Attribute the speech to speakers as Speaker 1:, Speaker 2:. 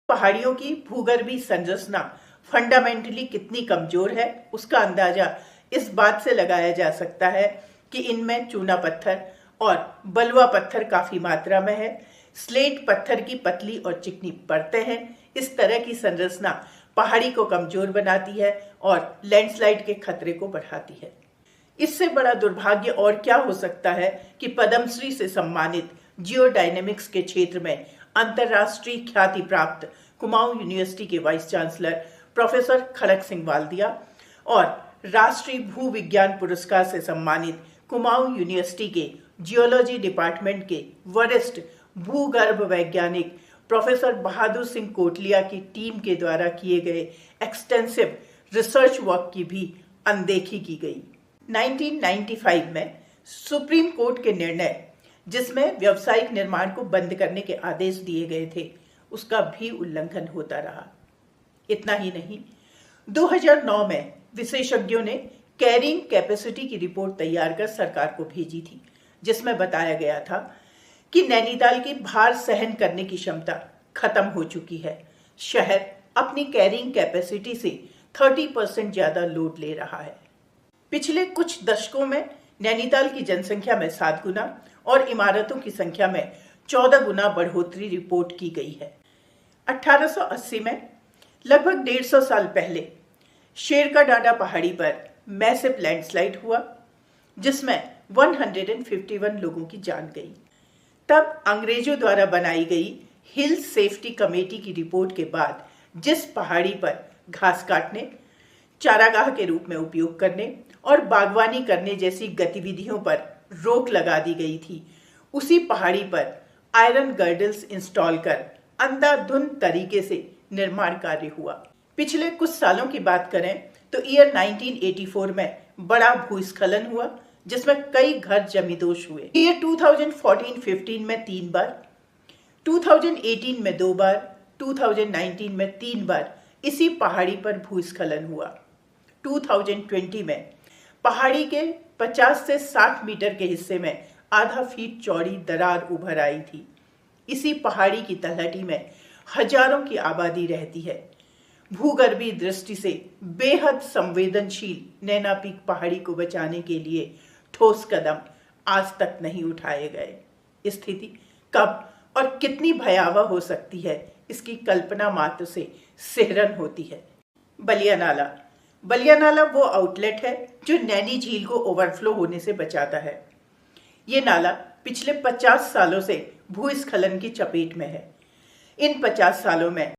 Speaker 1: पहाड़ियों की भूगर्भीय संरचना फंडामेंटली कितनी कमजोर है उसका अंदाजा इस बात से लगाया जा सकता है कि इनमें चूना पत्थर और बलुआ पत्थर काफी मात्रा में है। स्लेट पत्थर की पतली और चिकनी परतें हैं। इस तरह की संरचना पहाड़ी को कमजोर बनाती है और लैंडस्लाइड के खतरे को बढ़ाती है। इससे बड़ा दुर्भाग्य और क्या हो सकता है कि पद्मश्री से सम्मानित जियोडायनेमिक्स के क्षेत्र में अंतर्राष्ट्रीय ख्याति प्राप्त कुमाऊं यूनिवर्सिटी के वाइस चांसलर प्रोफेसर खड़क सिंह वाल्दिया और राष्ट्रीय भू विज्ञान पुरस्कार से सम्मानित कुमाऊं यूनिवर्सिटी के जियोलॉजी डिपार्टमेंट के वरिष्ठ भूगर्भ वैज्ञानिक प्रोफेसर बहादुर सिंह कोटलिया की टीम के द्वारा किए गए एक्सटेंसिव रिसर्च वर्क की भी अनदेखी की गई। 1995 में सुप्रीम कोर्ट के निर्णय जिसमें व्यावसायिक निर्माण को बंद करने के आदेश दिए गए थे उसका भी उल्लंघन होता रहा। इतना ही नहीं, 2009 में विशेषज्ञों ने कैरिंग कैपेसिटी की रिपोर्ट तैयार कर सरकार को भेजी थी, जिसमें बताया गया था कि नैनीताल की भार सहन करने की क्षमता खत्म हो चुकी है। शहर अपनी कैरिंग कैपेसिटी से 30% ज्यादा लोड ले रहा है। पिछले कुछ दशकों में नैनीताल की जनसंख्या में 7 गुना और इमारतों की संख्या में 14 गुना बढ़ोतरी रिपोर्ट की गई है। 1880 में लगभग 150 साल पहले शेर का डांडा पहाड़ी पर मैसिव लैंडस्लाइड हुआ, जिसमें 151 लोगों की जान गई। तब अंग्रेजों द्वारा बनाई गई हिल सेफ्टी कमेटी की रिपोर्ट के बाद जिस पहाड़ी पर घास काटने, चारागाह के रूप में उपयोग करने और बागवानी करने जैसी गतिविधियों पर रोक लगा दी गई थी, उसी पहाड़ी पर आयरन गर्डल्स इंस्टॉल कर अंधाधुंध तरीके से निर्माण कार्य हुआ। पिछले कुछ सालों की बात करें तो ईयर 1984 में बड़ा भूस्खलन हुआ, जिसमें कई घर जमींदोज हुए। ईयर 2014-15 में 3 बार, 2018 में 2 बार, 2019 में 3 बार इसी पहाड़ी पर भूस्खलन हुआ। 2020 में पहाड़ी के 50 से 60 मीटर के हिस्से में आधा फीट चौड़ी दरार उभर आई थी। इसी पहाड़ी की तलहटी में हजारों की आबादी रहती है। भूगर्भीय दृष्टि से बेहद संवेदनशील नैना पीक पहाड़ी को बचाने के लिए ठोस कदम आज तक नहीं उठाए गए। स्थिति कब और कितनी भयावह हो सकती है, इसकी कल्पना मात्र से सिहरन होती है। बलिया नाला वो आउटलेट है जो नैनी झील को ओवरफ्लो होने से बचाता है। ये नाला पिछले 50 सालों से भूस्खलन की चपेट में है। इन 50 सालों में